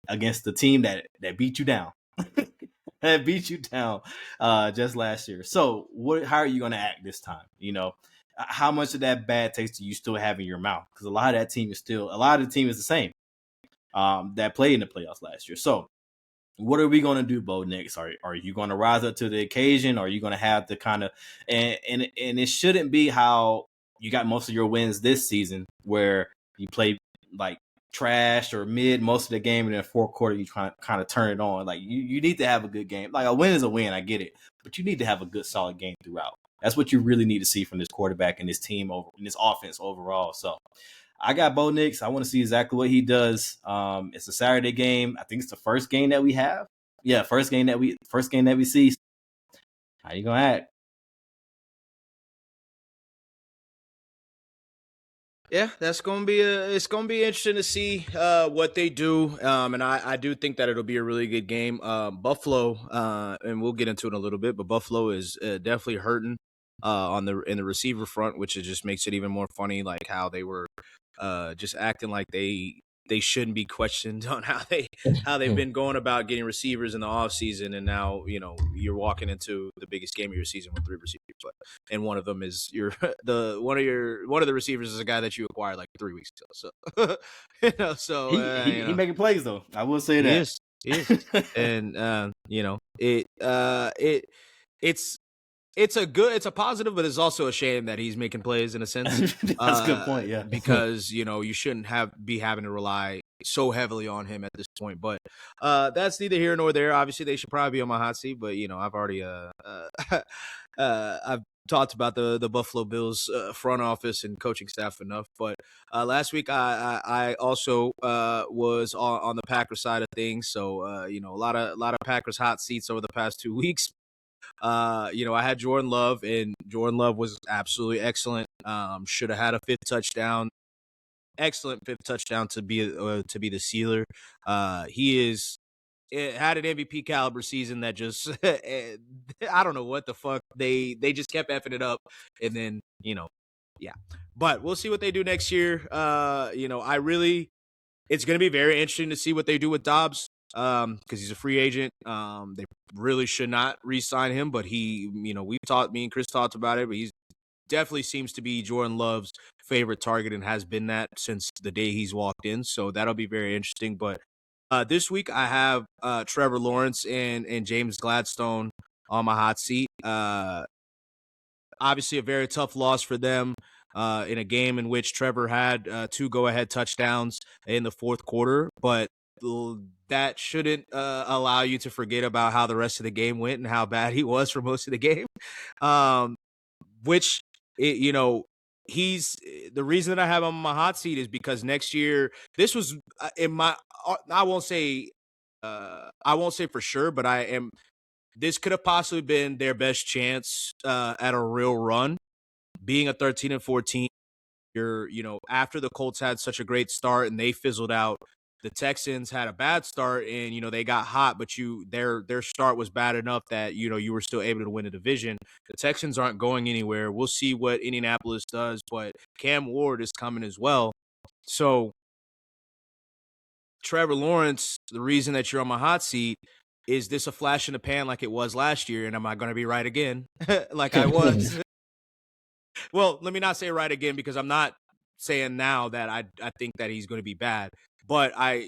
against the team that beat you down. That beat you down just last year. So how are you going to act this time? How much of that bad taste do you still have in your mouth? Because a lot of the team is the same that played in the playoffs last year. So what are we going to do, Bo Nix? Are you going to rise up to the occasion? Or are you going to have to kind of and it shouldn't be how you got most of your wins this season, where you play like trash or mid most of the game, and in the fourth quarter you kind of turn it on. Like you need to have a good game. Like a win is a win, I get it, but you need to have a good solid game throughout. That's what you really need to see from this quarterback and this team in this offense overall. So I got Bo Nix. I want to see exactly what he does. It's a Saturday game. I think it's the first game that we have. Yeah, first game that we see. How you gonna act?
Yeah, it's gonna be interesting to see what they do, and I do think that it'll be a really good game. Buffalo, and we'll get into it in a little bit, but Buffalo is definitely hurting in the receiver front, which just makes it even more funny, like how they were just acting like they they shouldn't be questioned on how they've been going about getting receivers in the offseason. And now, you're walking into the biggest game of your season with 3 receivers, and one of them is one of the receivers is a guy that you acquired like 3 weeks ago. So
he making plays though. I will say that.
He is. And it's a positive, but it's also a shame that he's making plays in a sense.
That's a good point, yeah.
Because you shouldn't be having to rely so heavily on him at this point. But that's neither here nor there. Obviously, they should probably be on my hot seat, but I've already I've talked about the Buffalo Bills front office and coaching staff enough. But last week I also was on the Packers side of things, so a lot of Packers hot seats over the past 2 weeks. I had Jordan Love, and Jordan Love was absolutely excellent. Should have had a 5th touchdown. Excellent 5th touchdown to be the sealer. He had an MVP caliber season that just I don't know what the fuck they just kept effing it up, and then yeah. But we'll see what they do next year. It's going to be very interesting to see what they do with Dobbs. Because he's a free agent. They really should not re-sign him, but me and Chris talked about it, but he's definitely seems to be Jordan Love's favorite target and has been that since the day he's walked in. So that'll be very interesting. But this week I have Trevor Lawrence and James Gladstone on my hot seat. Obviously a very tough loss for them. In a game in which Trevor had 2 go-ahead touchdowns in the 4th quarter, but that shouldn't allow you to forget about how the rest of the game went and how bad he was for most of the game. He's the reason that I have him on my hot seat is because next year, this was I won't say for sure, but this could have possibly been their best chance at a real run, being a 13-4 team. After the Colts had such a great start and they fizzled out, the Texans had a bad start and, they got hot, but their start was bad enough that, you were still able to win a division. The Texans aren't going anywhere. We'll see what Indianapolis does, but Cam Ward is coming as well. So Trevor Lawrence, the reason that you're on my hot seat, is this a flash in the pan like it was last year? And am I going to be right again? Like I was. Well, let me not say right again, because I'm not saying now that I think that he's going to be bad. But I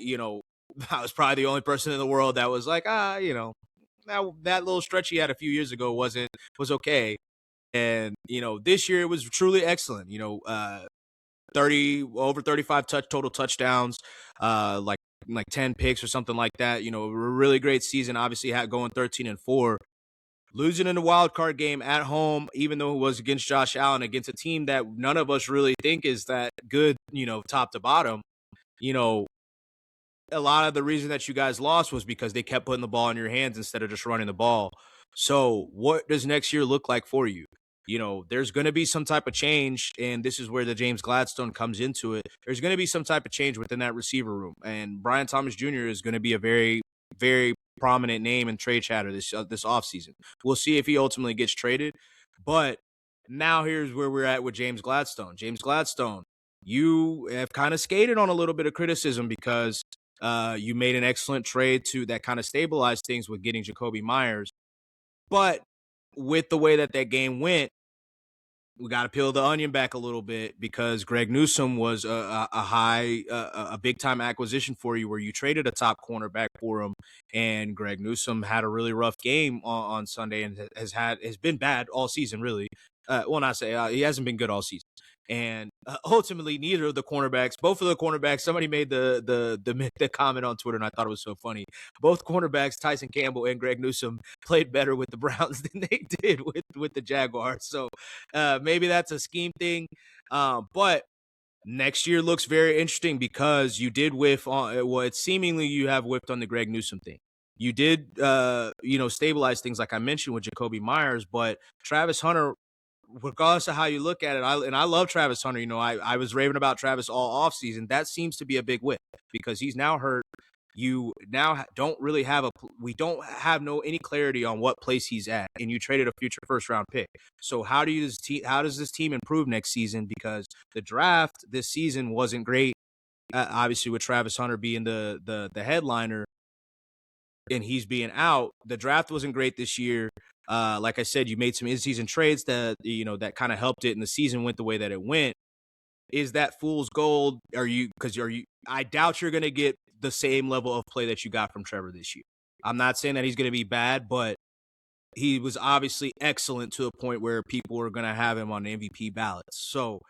was probably the only person in the world that was like, that little stretch he had a few years ago was okay. And, this year it was truly excellent. 35 total touchdowns, like 10 picks or something like that. A really great season, obviously going 13-4. Losing in the wild card game at home, even though it was against Josh Allen, against a team that none of us really think is that good, top to bottom. A lot of the reason that you guys lost was because they kept putting the ball in your hands instead of just running the ball. So what does next year look like for you? There's going to be some type of change, and this is where the James Gladstone comes into it. There's going to be some type of change within that receiver room, and Brian Thomas Jr. is going to be a very, very prominent name in trade chatter this offseason. We'll see if he ultimately gets traded. But now here's where we're at with James Gladstone. James Gladstone, you have kind of skated on a little bit of criticism because you made an excellent trade that kind of stabilized things with getting Jacoby Myers. But with the way that game went, we got to peel the onion back a little bit, because Greg Newsome was a big time acquisition for you, where you traded a top cornerback for him, and Greg Newsome had a really rough game on Sunday and has been bad all season, really. He hasn't been good all season. And ultimately, neither of the cornerbacks, both of the cornerbacks, somebody made the comment on Twitter, and I thought it was so funny. Both cornerbacks, Tyson Campbell and Greg Newsome, played better with the Browns than they did with the Jaguars. So maybe that's a scheme thing. But next year looks very interesting, because you did whiff on what seemingly you have whiffed on the Greg Newsome thing. You did, stabilize things like I mentioned with Jacoby Myers, but Travis Hunter, regardless of how you look at it, I love Travis Hunter. I was raving about Travis all offseason. That seems to be a big whip, because he's now hurt. You now don't really have we don't have any clarity on what place he's at, and you traded a future first round pick. So how does this team improve next season? Because the draft this season wasn't great. obviously with Travis Hunter being the headliner and he's being out, the draft wasn't great this year. Like I said, you made some in-season trades that that kind of helped it, and the season went the way that it went. Is that fool's gold? I doubt you're going to get the same level of play that you got from Trevor this year. I'm not saying that he's going to be bad, but he was obviously excellent to a point where people are going to have him on the MVP ballots. So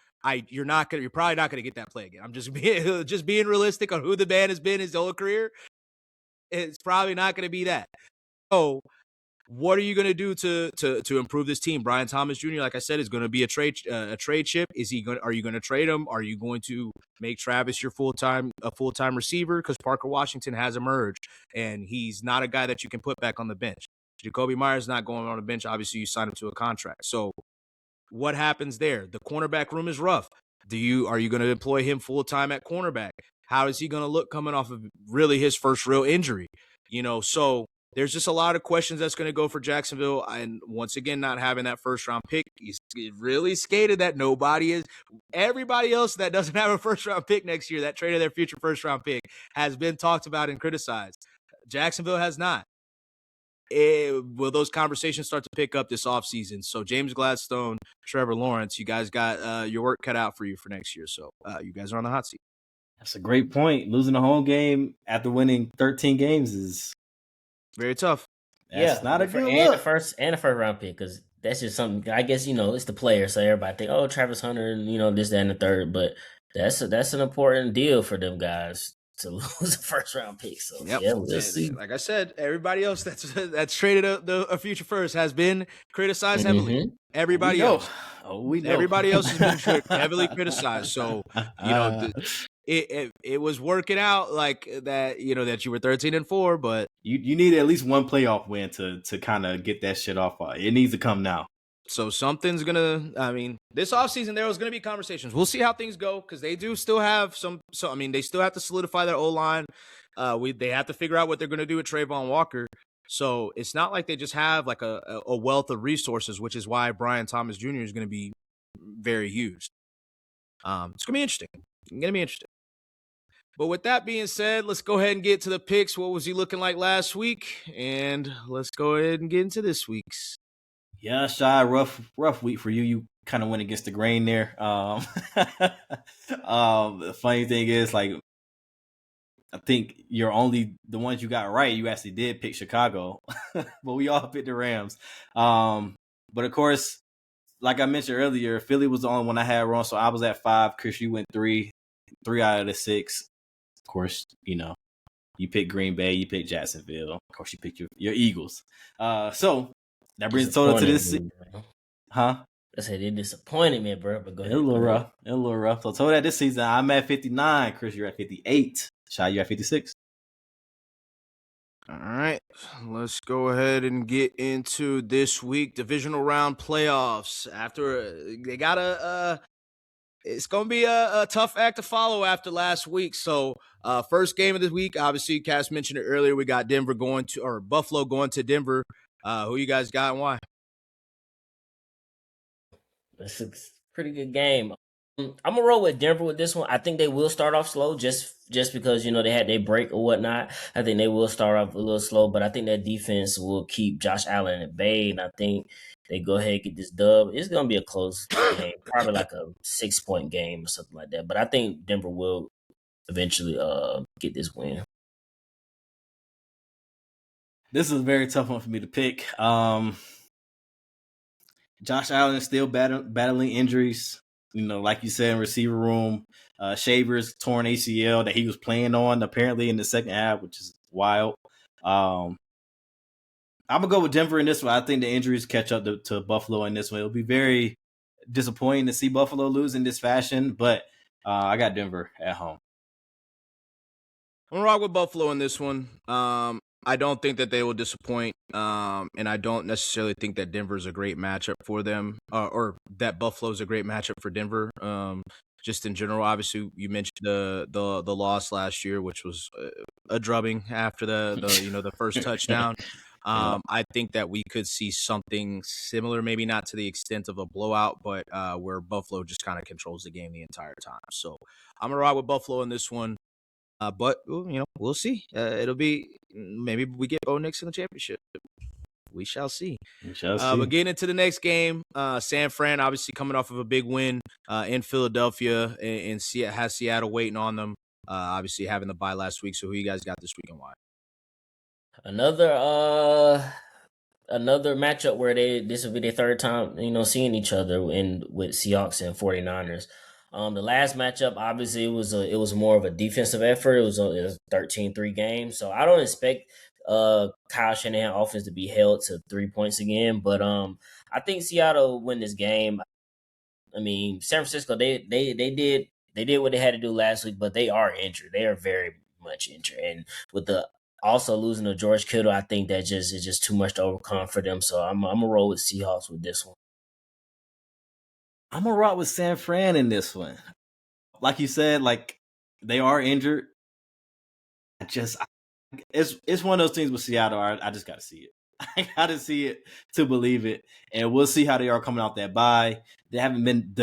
you're probably not going to get that play again. I'm just being realistic on who the man has been his whole career. It's probably not going to be that. So what are you going to do to improve this team? Brian Thomas Jr., like I said, is going to be a trade chip. Are you going to trade him? Are you going to make Travis your full-time receiver? Because Parker Washington has emerged, and he's not a guy that you can put back on the bench. Jacoby Myers not going on the bench. Obviously, you signed him to a contract. So what happens there? The cornerback room is rough. Are you going to employ him full-time at cornerback? How is he going to look coming off of really his first real injury? So there's just a lot of questions that's going to go for Jacksonville. And once again, not having that first-round pick, he's really skated that everybody else that doesn't have a first-round pick next year, that traded their future first-round pick, has been talked about and criticized. Jacksonville has not. Will those conversations start to pick up this offseason? So James Gladstone, Trevor Lawrence, you guys got your work cut out for you for next year. So you guys are on the hot seat.
That's a great point. Losing a home game after winning 13 games is
very tough.
That's not a good look.
And the first round pick, because that's just something. I guess it's the player, so everybody think, oh, Travis Hunter, and this, that, and the third. But that's an important deal for them guys to lose a first round pick. So we'll see.
Like I said, everybody else that's traded a future first has been criticized heavily.
Mm-hmm.
Everybody else,
we know.
Everybody else has been heavily criticized. So it was working out like that. That you were 13-4, but
you need at least one playoff win to kind of get that shit off. It needs to come now.
So something's this offseason there was gonna be conversations. We'll see how things go, because they do still have they still have to solidify their O-line. They have to figure out what they're gonna do with Trayvon Walker. So it's not like they just have like a wealth of resources, which is why Brian Thomas Jr. is gonna be very huge. It's gonna be interesting. But with that being said, let's go ahead and get to the picks. What was he looking like last week? And let's go ahead and get into this week's.
Yeah, Shy, rough week for you. You kind of went against the grain there. The funny thing is, I think you're only the ones you got right. You actually did pick Chicago, but we all picked the Rams. But of course, like I mentioned earlier, Philly was the only one I had wrong, so I was at 5. Chris, you went 3 out of the 6. Of course, you picked Green Bay, you picked Jacksonville. Of course, you picked your Eagles. So that brings the total to this. Huh?
I said it disappointed me, bro. But go ahead.
It was a little rough. So total that this season, I'm at 59. Chris, you're at 58. Shy, you're at 56.
All right, let's go ahead and get into this week divisional round playoffs. After they got it's going to be a tough act to follow after last week. So first game of this week, obviously, Cass mentioned it earlier. We got Buffalo going to Denver. Who you guys got and why?
It's a pretty good game. I'm gonna roll with Denver with this one. I think they will start off slow, just because they had their break or whatnot. I think they will start off a little slow, but I think that defense will keep Josh Allen at bay, and I think they go ahead and get this dub. It's gonna be a close game, probably like a 6-point game or something like that. But I think Denver will eventually get this win.
This is a very tough one for me to pick. Josh Allen is still battling injuries. Like you said, in receiver room, Shavers torn ACL that he was playing on apparently in the second half, which is wild. I'm gonna go with Denver in this one. I think the injuries catch up to Buffalo in this one. It'll be very disappointing to see Buffalo lose in this fashion, but I got Denver at home.
I'm gonna rock with Buffalo in this one. I don't think that they will disappoint, and I don't necessarily think that Denver's a great matchup for them, or that Buffalo's a great matchup for Denver. Just in general, obviously, you mentioned the loss last year, which was a drubbing after the first touchdown. I think that we could see something similar, maybe not to the extent of a blowout, but where Buffalo just kind of controls the game the entire time. So I'm gonna ride with Buffalo in this one. But we'll see. It'll be maybe we get Bo Nix in the championship. We shall see. But getting into the next game, San Fran obviously coming off of a big win in Philadelphia and has Seattle waiting on them. Obviously having the bye last week. So who you guys got this week and why?
Another matchup where this will be their third time, seeing each other with Seahawks and 49ers. The last matchup, obviously, it was more of a defensive effort. It was a 13-3 game. So I don't expect Kyle Shanahan offense to be held to 3 points again. But I think Seattle win this game. I mean, San Francisco, they did what they had to do last week, but they are injured. They are very much injured. And with the also losing to George Kittle, I think that is just too much to overcome for them. So I'm gonna roll with Seahawks with this one.
I'm gonna rock with San Fran in this one. Like you said, like they are injured. It's one of those things with Seattle. I just gotta see it. I gotta see it to believe it, and we'll see how they are coming out that bye. They've been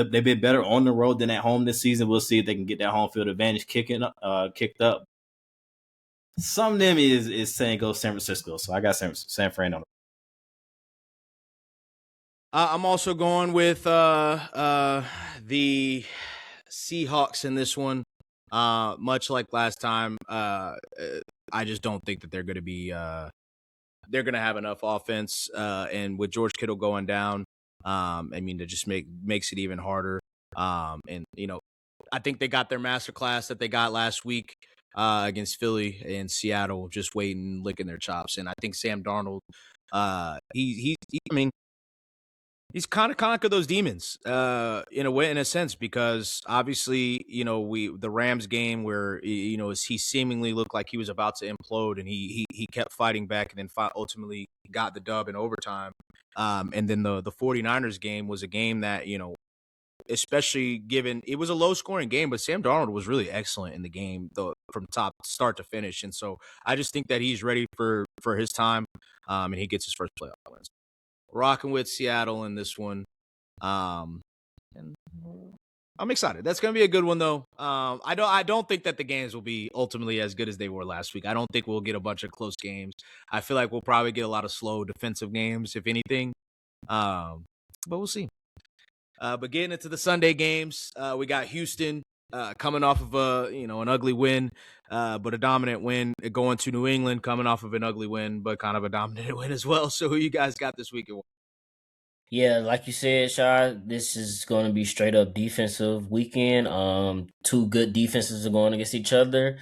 better on the road than at home this season. We'll see if they can get that home field advantage kicked up. Some of them is saying go San Francisco, so I got San Fran on it.
I'm also going with the Seahawks in this one. Much like last time, I just don't think that they're going to be they're going to have enough offense. And with George Kittle going down, I mean, it just makes it even harder. And I think they got their masterclass that they got last week against Philly and Seattle, just waiting, licking their chops. And I think Sam Darnold, he's kind of conquered those demons in a sense, because obviously, the Rams game where, he seemingly looked like he was about to implode, and he kept fighting back and then ultimately got the dub in overtime. And then the 49ers game was a game that, especially given it was a low scoring game, but Sam Darnold was really excellent in the game from start to finish. And so I just think that he's ready for his time, and he gets his first playoff wins. Rocking with Seattle in this one. And I'm excited. That's going to be a good one, though. I don't think that the games will be ultimately as good as they were last week. I don't think we'll get a bunch of close games. I feel like we'll probably get a lot of slow defensive games, if anything. But we'll see. But getting into the Sunday games, we got Houston coming off of an ugly win, but a dominant win, going to New England coming off of an ugly win, but kind of a dominant win as well. So who you guys got this weekend?
Yeah, like you said, Shah, this is going to be straight up defensive weekend. Two good defenses are going against each other.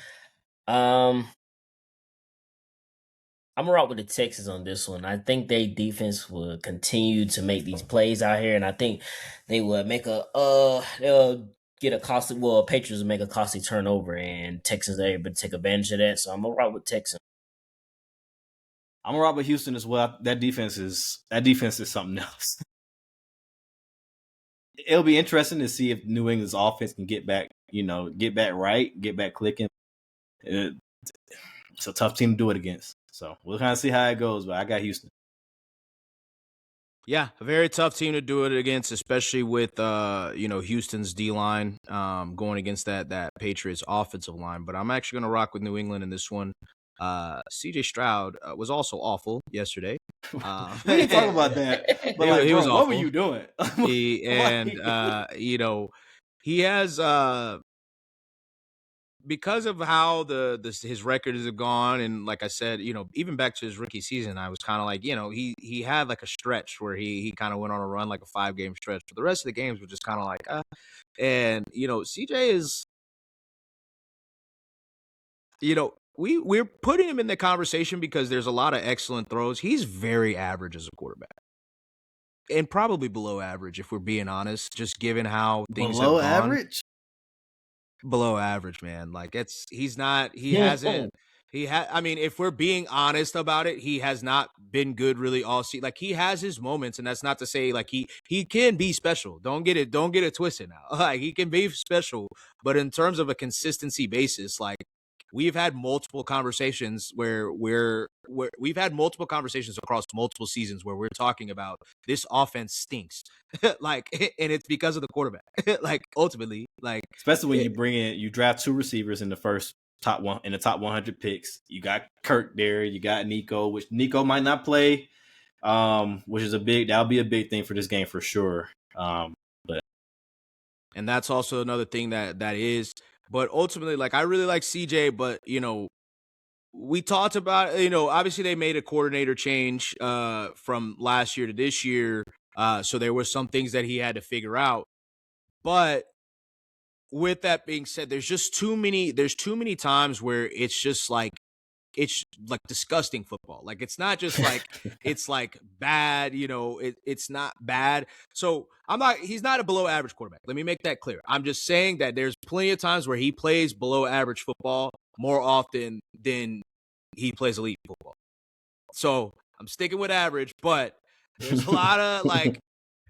I'm gonna rock with the Texans on this one. I think their defense will continue to make these plays out here, and I think they will make they'll get a costly. Well, Patriots will make a costly turnover, and Texans are able to take advantage of that. So I'm gonna rock with Texans.
I'm gonna rock with Houston as well. That defense is something else. It'll be interesting to see if New England's offense can get back right, get back clicking. It's a tough team to do it against. So we'll kind of see how it goes, but I got Houston.
Yeah, a very tough team to do it against, especially with Houston's D-line going against that Patriots offensive line. But I'm actually going to rock with New England in this one. CJ Stroud was also awful yesterday.
We didn't talk about that. But he was awful. What were you doing?
He has because of how his record has gone, and like I said, even back to his rookie season, I was kind of like, he had like a stretch where he kind of went on a run, like a 5-game stretch, but the rest of the games were just kind of like, and CJ is, we're putting him in the conversation because there's a lot of excellent throws. He's very average as a quarterback, and probably below average if we're being honest, just given how things have gone. Below average, man. Like if we're being honest about it, he has not been good really all season. Like, he has his moments, and that's not to say like he can be special. Don't get it twisted now. Like, he can be special, but in terms of a consistency basis, like, we've had multiple conversations where we've had multiple conversations across multiple seasons where we're talking about this offense stinks, like, and it's because of the quarterback. Like ultimately, like
especially when you draft 2 receivers in the first top 100 picks. You got Kirk there, you got Nico, which Nico might not play, which is that'll be a big thing for this game for sure.
And that's also another thing that is. But ultimately, like, I really like CJ, but we talked about, obviously they made a coordinator change from last year to this year. So there were some things that he had to figure out. But with that being said, there's too many times where it's like disgusting football. Like, it's not just like it's like bad, it's not bad. So he's not a below average quarterback. Let me make that clear. I'm just saying that there's plenty of times where he plays below average football more often than he plays elite football. So I'm sticking with average, but there's a lot of like,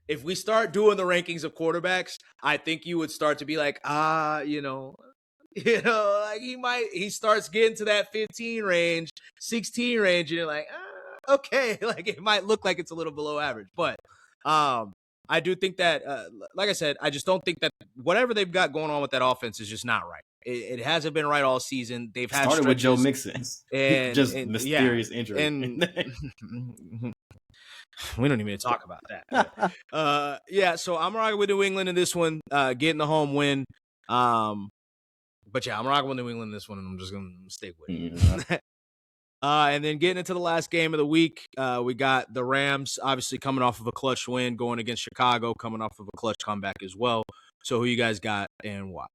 if we start doing the rankings of quarterbacks, I think you would start to be like, like he starts getting to that 15 range, 16 range, and you're like, okay, like it might look like it's a little below average, but I do think that, like I said, I just don't think that whatever they've got going on with that offense is just not right. It hasn't been right all season. They've had
started with Joe Mixon,
and
just mysterious injury,
and we don't even need to talk about that. Yeah, so I'm rocking with New England in this one, getting the home win. But yeah, I'm rocking with New England in this one, and I'm just going to stick with it. And then getting into the last game of the week, we got the Rams, obviously coming off of a clutch win, going against Chicago, coming off of a clutch comeback as well. So who you guys got and why?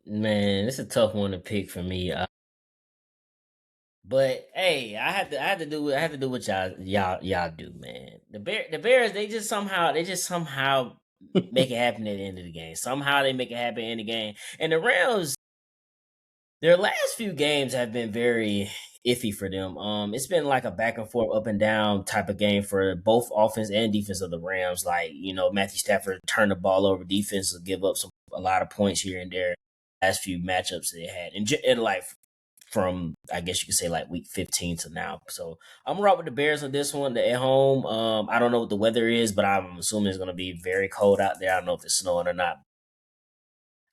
Man, it's a tough one to pick for me. But hey, I had to do what y'all do, man. The Bears, they just somehow make it happen at the end of the game. Somehow they make it happen in the game. And the Rams, their last few games have been very iffy for them. It's been like a back and forth, up and down type of game for both offense and defense of the Rams. Like, Matthew Stafford turned the ball over, defense will give up a lot of points here and there. Last few matchups they had, and like from, I guess you could say, like week 15 to now. So I'm right with the Bears on this one. They're at home. I don't know what the weather is, but I'm assuming it's going to be very cold out there. I don't know if it's snowing or not.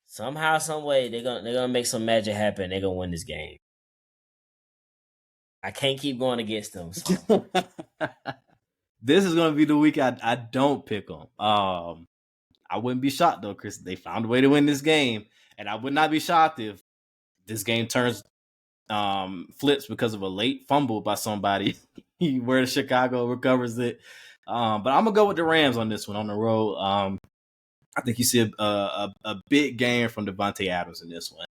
Somehow, some way, they're gonna make some magic happen. They're gonna win this game. I can't keep going against them. So.
This is gonna be the week I don't pick them. I wouldn't be shocked though, Chris. They found a way to win this game, and I would not be shocked if this game turns flips because of a late fumble by somebody where Chicago recovers it. But I'm gonna go with the Rams on this one on the road. I think you see a big game from Devontae Adams in this one.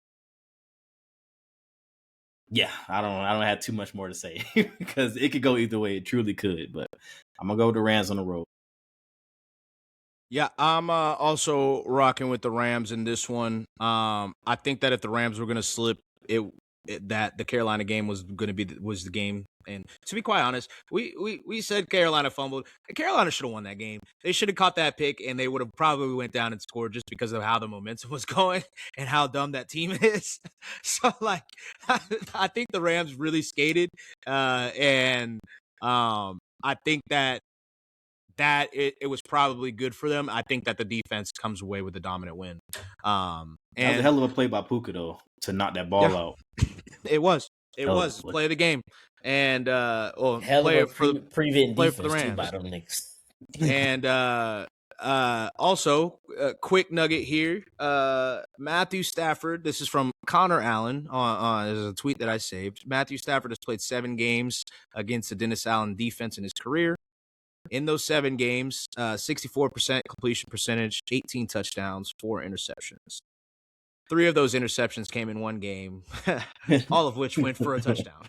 Yeah, I don't have too much more to say because it could go either way. It truly could, but I'm gonna go with the Rams on the road.
Yeah, I'm also rocking with the Rams in this one. I think that if the Rams were going to slip, that the Carolina game was the game. And to be quite honest, we said Carolina fumbled. Carolina should have won that game. They should have caught that pick, and they would have probably went down and scored just because of how the momentum was going and how dumb that team is. So, like, I think the Rams really skated, and I think that it was probably good for them. I think that the defense comes away with the dominant win. And
that was a hell of a play by Puka though to knock that ball out.
It was play of the game, and
hell
play
of a prevent
play
defense
for the Rams.
Too by them Knicks.
And also a quick nugget here. Matthew Stafford. This is from Connor Allen on this is a tweet that I saved. Matthew Stafford has played 7 games against the Dennis Allen defense in his career. In those 7 games, 64% completion percentage, 18 touchdowns, 4 interceptions. 3 of those interceptions came in one game, all of which went for a touchdown.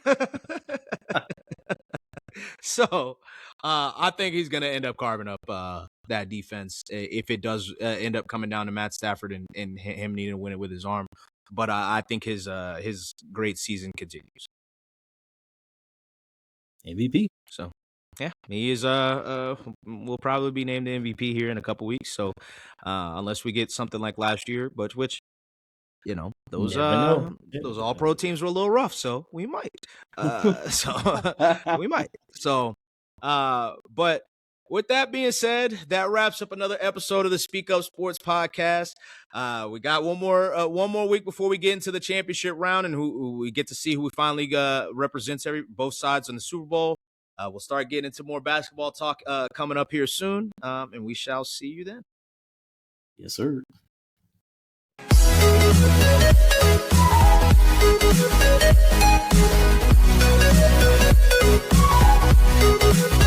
So I think he's going to end up carving up that defense if it does end up coming down to Matt Stafford and him needing to win it with his arm. But I think his great season continues.
MVP.
So. Yeah, he is. Will probably be named the MVP here in a couple weeks. So, unless we get something like last year, but which you know,
Never know.
those all pro teams were a little rough, so we might. We might. So, but with that being said, that wraps up another episode of the Speak Up Sports Podcast. We got one more week before we get into the championship round, and who we get to see who finally represents both sides in the Super Bowl. We'll start getting into more basketball talk coming up here soon, and we shall see you then.
Yes, sir.
We'll be right back.